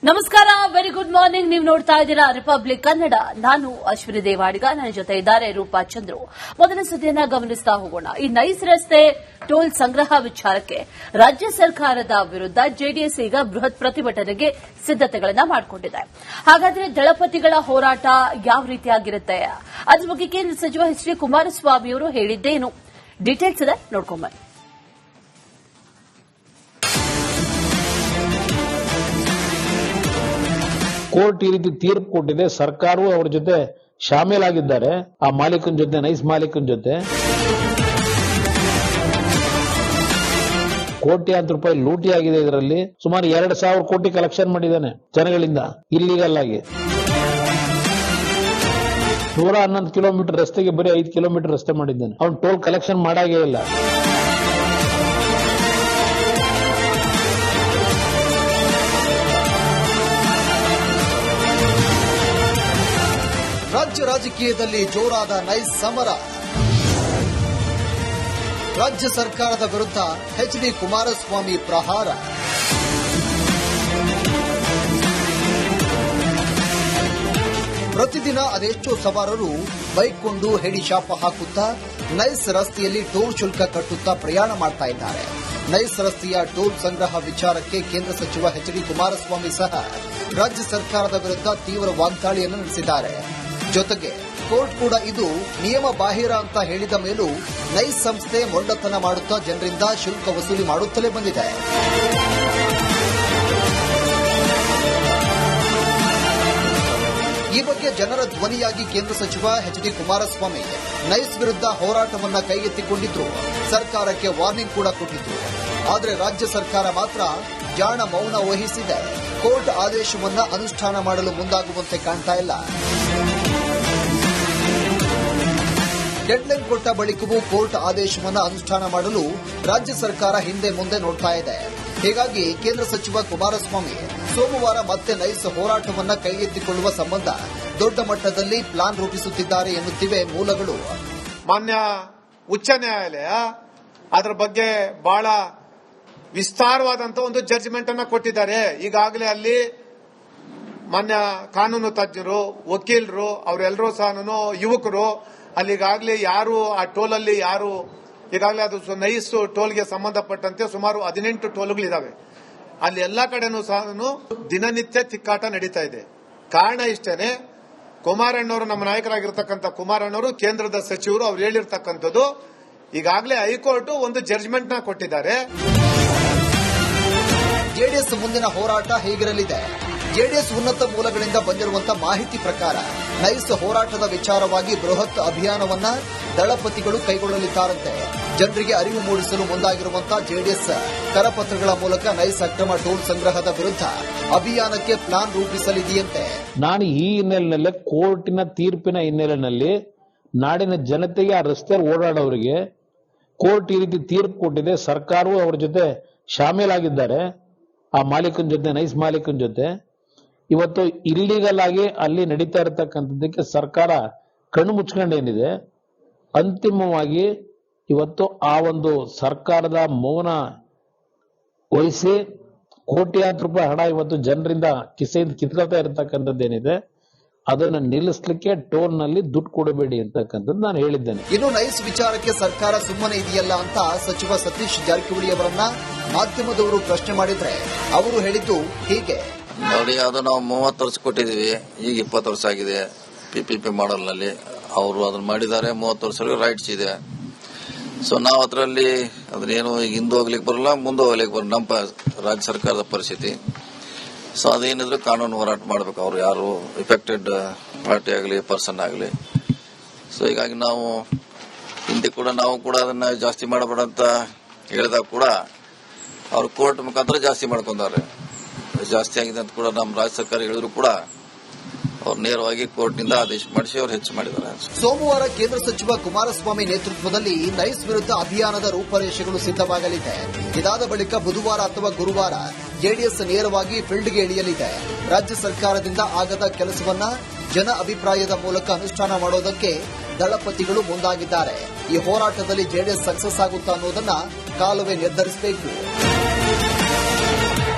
ನಮಸ್ಕಾರ, very good morning. ನೀವು ನೋಡ್ತಾ ಇದ್ದೀರಾ ರಿಪಬ್ಲಿಕ್ ಕನ್ನಡ. ನಾನು ಅಶ್ವಿನಿ ದೇವಾಡಿಗ, ನನ್ನ ಜೊತೆ ಇದ್ದಾರೆ ರೂಪಾ ಚಂದ್ರು. ಮೊದಲ ಸುದ್ದಿಯನ್ನ ಗಮನಿಸ್ತಾ ಹೋಗೋಣ. ಈ ನೈಸ್ ರಸ್ತೆ ಟೋಲ್ ಸಂಗ್ರಹ ವಿಚಾರಕ್ಕೆ ರಾಜ್ಯ ಸರ್ಕಾರದ ವಿರುದ್ಧ ಜೆಡಿಎಸ್ ಈಗ ಬೃಹತ್ ಪ್ರತಿಭಟನೆಗೆ ಸಿದ್ದತೆಗಳನ್ನ ಮಾಡಿಕೊಂಡಿದೆ. ಹಾಗಾದ್ರೆ ದಳಪತಿಗಳ ಹೋರಾಟ ಯಾವ ರೀತಿಯಾಗಿರುತ್ತೆ, ಅದ್ರ ಬಗ್ಗೆ ಕೇಂದ್ರ ಸಚಿವ ಎಚ್ ಡಿ ಕುಮಾರಸ್ವಾಮಿ ಅವರು ಹೇಳಿದ್ದೇನು, ಡೀಟೇಲ್ಸ್ ಇದೆ, ನೋಡ್ಕೊಂಬನ್ನಿ. ಕೋರ್ಟ್ ಈ ರೀತಿ ತೀರ್ಪು ಕೊಟ್ಟಿದೆ. ಸರ್ಕಾರವೂ ಅವರ ಜೊತೆ ಶಾಮೀಲಾಗಿದ್ದಾರೆ. ಆ ಮಾಲೀಕನ ಜೊತೆ, ನೈಸ್ ಮಾಲೀಕನ ಜೊತೆ ಕೋಟ್ಯಾಂತರ ರೂಪಾಯಿ ಲೂಟಿ ಆಗಿದೆ. ಇದರಲ್ಲಿ ಸುಮಾರು 2,000 ಕೋಟಿ ಕಲೆಕ್ಷನ್ ಮಾಡಿದ್ದಾನೆ ಜನಗಳಿಂದ ಇಲ್ಲಿಗಲ್ ಆಗಿ. 111 ಕಿಲೋಮೀಟರ್ ರಸ್ತೆಗೆ ಬರೀ 5 ಕಿಲೋಮೀಟರ್ ರಸ್ತೆ ಮಾಡಿದ್ದಾನೆ. ಅವನು ಟೋಲ್ ಕಲೆಕ್ಷನ್ ಮಾಡಾಗೇ ಇಲ್ಲ. ರಾಜ್ಯ ರಾಜಕೀಯದಲ್ಲಿ ಜೋರಾದ ನೈಸ್ ಸಮರ. ರಾಜ್ಯ ಸರ್ಕಾರದ ವಿರುದ್ಧ ಎಚ್ ಡಿ ಕುಮಾರಸ್ವಾಮಿ ಪ್ರಹಾರ. ಪ್ರತಿದಿನ ಅದೆಷ್ಟೋ ಸವಾರರು ಬೈಕ್ ಕೊಂಡು ಹೇಳಿ ಶಾಪ ಹಾಕುತ್ತಾ ನೈಸ್ ರಸ್ತೆಯಲ್ಲಿ ಟೋಲ್ ಶುಲ್ಕ ಕಟ್ಟುತ್ತಾ ಪ್ರಯಾಣ ಮಾಡ್ತಾ ಇದ್ದಾರೆ. ನೈಸ್ ರಸ್ತೆಯ ಟೋಲ್ ಸಂಗ್ರಹ ವಿಚಾರಕ್ಕೆ ಕೇಂದ್ರ ಸಚಿವ ಎಚ್ ಡಿ ಕುಮಾರಸ್ವಾಮಿ ಸಹ ರಾಜ್ಯ ಸರ್ಕಾರದ ವಿರುದ್ಧ ತೀವ್ರ ವಾಗ್ದಾಳಿಯನ್ನು ನಡೆಸಿದ್ದಾರೆ. ಜೊತೆಗೆ ಕೋರ್ಟ್ ಕೂಡ ಇದು ನಿಯಮ ಬಾಹಿರ ಅಂತ ಹೇಳಿದ ಮೇಲೂ ನೈಸ್ ಸಂಸ್ಥೆ ಮೊಂಡತನ ಮಾಡುತ್ತಾ ಜನರಿಂದ ಶುಲ್ಕ ವಸೂಲಿ ಮಾಡುತ್ತಲೇ ಬಂದಿದೆ. ಈ ಬಗ್ಗೆ ಜನರ ಧ್ವನಿಯಾಗಿ ಕೇಂದ್ರ ಸಚಿವ ಎಚ್ ಡಿ ಕುಮಾರಸ್ವಾಮಿ ನೈಸ್ ವಿರುದ್ಧ ಹೋರಾಟವನ್ನ ಕೈಗೆತ್ತಿಕೊಂಡಿದ್ರು. ಸರ್ಕಾರಕ್ಕೆ ವಾರ್ನಿಂಗ್ ಕೂಡ ಕೊಟ್ಟಿದ್ರು. ಆದರೆ ರಾಜ್ಯ ಸರ್ಕಾರ ಮಾತ್ರ ಜಾಣ ಮೌನ ವಹಿಸಿದೆ. ಕೋರ್ಟ್ ಆದೇಶವನ್ನ ಅನುಷ್ಠಾನ ಮಾಡಲು ಮುಂದಾಗುವಂತೆ ಕಾಣ್ತಾ ಇಲ್ಲ. ಡೆಡ್ಲೈನ್ ಕೊಟ್ಟ ಬಳಿಕವೂ ಕೋರ್ಟ್ ಆದೇಶವನ್ನು ಅನುಷ್ಠಾನ ಮಾಡಲು ರಾಜ್ಯ ಸರ್ಕಾರ ಹಿಂದೆ ಮುಂದೆ ನೋಡ್ತಾ ಇದೆ. ಹೀಗಾಗಿ ಕೇಂದ್ರ ಸಚಿವ ಕುಮಾರಸ್ವಾಮಿ ಸೋಮವಾರ ಮತ್ತೆ ನೈಸ್ ಹೋರಾಟವನ್ನು ಕೈಗೆತ್ತಿಕೊಳ್ಳುವ ಸಂಬಂಧ ದೊಡ್ಡ ಮಟ್ಟದಲ್ಲಿ ಪ್ಲಾನ್ ರೂಪಿಸುತ್ತಿದ್ದಾರೆ ಎನ್ನುತ್ತಿವೆ ಮೂಲಗಳು. ಮಾನ್ಯ ಉಚ್ಚ ನ್ಯಾಯಾಲಯ ಅದರ ಬಗ್ಗೆ ಬಹಳ ವಿಸ್ತಾರವಾದಂತಹ ಒಂದು ಜಡ್ಜ್ಮೆಂಟ್ ಅನ್ನು ಕೊಟ್ಟಿದ್ದಾರೆ. ಈಗಾಗಲೇ ಅಲ್ಲಿ ಮಾನ್ಯ ಕಾನೂನು ತಜ್ಞರು, ವಕೀಲರು, ಅವರೆಲ್ಲರೂ ಸಹ ಯುವಕರು ಅಲ್ಲಿಗಾಗಲೇ ಯಾರು ಆ ಟೋಲ್ ಅಲ್ಲಿ ಯಾರು ಈಗಾಗಲೇ ಅದು ನೈಸ್ ಟೋಲ್ಗೆ ಸಂಬಂಧಪಟ್ಟಂತೆ ಸುಮಾರು 18 ಟೋಲ್ಗಳಿದಾವೆ. ಅಲ್ಲಿ ಎಲ್ಲಾ ಕಡೆನೂ ಸಹ ದಿನನಿತ್ಯ ತಿಕ್ಕಾಟ ನಡೀತಾ ಇದೆ. ಕಾರಣ ಇಷ್ಟೇನೆ, ಕುಮಾರಣ್ಣವರು, ನಮ್ಮ ನಾಯಕರಾಗಿರ್ತಕ್ಕಂಥ ಕುಮಾರಣ್ಣವರು, ಕೇಂದ್ರದ ಸಚಿವರು ಅವ್ರು ಹೇಳಿರ್ತಕ್ಕಂಥದ್ದು ಈಗಾಗಲೇ ಹೈಕೋರ್ಟ್ ಒಂದು ಜಡ್ಜ್ಮೆಂಟ್ ನ ಕೊಟ್ಟಿದ್ದಾರೆ. ಜೆಡಿಎಸ್ ಮುಂದಿನ ಹೋರಾಟ ಹೇಗಿರಲಿದೆ? ಜೆಡಿಎಸ್ ಉನ್ನತ ಮೂಲಗಳಿಂದ ಬಂದಿರುವಂತಹ ಮಾಹಿತಿ ಪ್ರಕಾರ ನೈಸ್ ಹೋರಾಟದ ವಿಚಾರವಾಗಿ ಬೃಹತ್ ಅಭಿಯಾನವನ್ನ ದಳಪತಿಗಳು ಕೈಗೊಳ್ಳಲಿದ್ದಾರಂತೆ. ಜನರಿಗೆ ಅರಿವು ಮೂಡಿಸಲು ಮುಂದಾಗಿರುವಂತಹ ಜೆಡಿಎಸ್ ಕರಪತ್ರಗಳ ಮೂಲಕ ನೈಸ್ ಅಕ್ರಮ ಟೋಲ್ ಸಂಗ್ರಹದ ವಿರುದ್ಧ ಅಭಿಯಾನಕ್ಕೆ ಪ್ಲಾನ್ ರೂಪಿಸಲಿದೆಯಂತೆ. ನಾನು ಈ ಹಿನ್ನೆಲೆಯಲ್ಲಿ ಕೋರ್ಟಿನ ತೀರ್ಪಿನ ಹಿನ್ನೆಲೆಯಲ್ಲಿ ನಾಡಿನ ಜನತೆಗೆ, ಆ ರಸ್ತೆಯಲ್ಲಿ ಓಡಾಡೋರಿಗೆ ಕೋರ್ಟ್ ಈ ರೀತಿ ತೀರ್ಪು ಕೊಟ್ಟಿದೆ. ಸರ್ಕಾರವೂ ಅವರ ಜೊತೆ ಶಾಮೀಲಾಗಿದ್ದಾರೆ. ಆ ಮಾಲೀಕನ ಜೊತೆ, ನೈಸ್ ಮಾಲೀಕನ ಜೊತೆ ಇವತ್ತು ಇಲ್ಲಿಗಲ್ ಆಗಿ ಅಲ್ಲಿ ನಡೀತಾ ಇರತಕ್ಕಂಥದ್ದಕ್ಕೆ ಸರ್ಕಾರ ಕಣ್ಣು ಮುಚ್ಕೊಂಡೇನಿದೆ. ಅಂತಿಮವಾಗಿ ಇವತ್ತು ಆ ಒಂದು ಸರ್ಕಾರದ ಮೌನ ವಹಿಸಿ ಕೋಟ್ಯಾಂತರ ರೂಪಾಯಿ ಹಣ ಇವತ್ತು ಜನರಿಂದ ಕಿಸೆಯಿಂದ ಕಿತ್ಕೊಳ್ತಾ ಇರತಕ್ಕಂಥದ್ದೇನಿದೆ ಅದನ್ನು ನಿಲ್ಲಿಸಲಿಕ್ಕೆ ಟೋಲ್ ನಲ್ಲಿ ದುಡ್ಡು ಕೊಡಬೇಡಿ ಅಂತಕ್ಕಂಥದ್ದು ನಾನು ಹೇಳಿದ್ದೇನೆ. ಇನ್ನು ನೈಸ್ ವಿಚಾರಕ್ಕೆ ಸರ್ಕಾರ ಸುಮ್ಮನೆ ಇದೆಯಲ್ಲ ಅಂತ ಸಚಿವ ಸತೀಶ್ ಜಾರಕಿಹೊಳಿ ಅವರನ್ನ ಮಾಧ್ಯಮದವರು ಪ್ರಶ್ನೆ ಮಾಡಿದ್ರೆ ಅವರು ಹೇಳಿದ್ದು ಹೀಗೆ. ನೋಡಿ, ಅದು ನಾವು 30 ವರ್ಷ ಕೊಟ್ಟಿದೀವಿ, ಈಗ 20 ವರ್ಷ ಆಗಿದೆ. PPP ಮಾಡೆಲ್ ನಲ್ಲಿ ಅವರು ಅದನ್ನ ಮಾಡಿದ್ದಾರೆ. 30 ವರ್ಷ ರೈಟ್ಸ್ ಇದೆ. ಸೊ ನಾವು ಅದರಲ್ಲಿ ಅದನ್ನೇನು ಈಗ ಹಿಂದೆ ಹೋಗ್ಲಿಕ್ಕೆ ಬರಲ್ಲ, ಮುಂದೆ ಹೋಗ್ಲಿಕ್ಕೆ ಬರಲ್ಲ. ನಮ್ಮ ರಾಜ್ಯ ಸರ್ಕಾರದ ಪರಿಸ್ಥಿತಿ. ಸೊ ಅದೇನಿದ್ರು ಕಾನೂನು ಹೋರಾಟ ಮಾಡಬೇಕು. ಅವರು ಯಾರು ಎಫೆಕ್ಟೆಡ್ ಪಾರ್ಟಿ ಆಗಲಿ, ಪರ್ಸನ್ ಆಗಲಿ. ಸೊ ಹೀಗಾಗಿ ನಾವು ಹಿಂದೆ ಕೂಡ ನಾವು ಕೂಡ ಅದನ್ನ ಜಾಸ್ತಿ ಮಾಡಬೇಡ ಅಂತ ಹೇಳಿದಾಗ ಕೂಡ ಅವ್ರು ಕೋರ್ಟ್ ಮುಖಾಂತರ ಜಾಸ್ತಿ ಮಾಡ್ಕೊಂಡಾರೆ. ಜಾಸ್ತಿ ಆಗಿದೆ ಅಂತ ಕೂಡ ನಮ್ಮ ರಾಜ್ಯ ಸರ್ಕಾರ ಹೇಳಿದ್ರು ಕೂಡ ಅವ್ರು ನೇರವಾಗಿ ಕೋರ್ಟ್ನಿಂದ ಆದೇಶ ಮಾಡಿಸಿ ಅವ್ರು ಹೆಚ್ಚು ಮಾಡಿದ್ದಾರೆ. ಸೋಮವಾರ ಕೇಂದ್ರ ಸಚಿವ ಕುಮಾರಸ್ವಾಮಿ ನೇತೃತ್ವದಲ್ಲಿ ನೈಸ್ ವಿರುದ್ಧ ಅಭಿಯಾನದ ರೂಪರೇಷೆಗಳು ಸಿದ್ದವಾಗಲಿದೆ. ಇದಾದ ಬಳಿಕ ಬುಧವಾರ ಅಥವಾ ಗುರುವಾರ ಜೆಡಿಎಸ್ ನೇರವಾಗಿ ಫೀಲ್ಡ್ಗೆ ಇಳಿಯಲಿದೆ. ರಾಜ್ಯ ಸರ್ಕಾರದಿಂದ ಆಗದ ಕೆಲಸವನ್ನ ಜನ ಅಭಿಪ್ರಾಯದ ಮೂಲಕ ಅನುಷ್ಠಾನ ಮಾಡೋದಕ್ಕೆ ದಳಪತಿಗಳು ಮುಂದಾಗಿದ್ದಾರೆ. ಈ ಹೋರಾಟದಲ್ಲಿ ಜೆಡಿಎಸ್ ಸಕ್ಸಸ್ ಆಗುತ್ತಾ ಅನ್ನೋದನ್ನ ಕಾಲವೇ ನಿರ್ಧರಿಸಬೇಕು.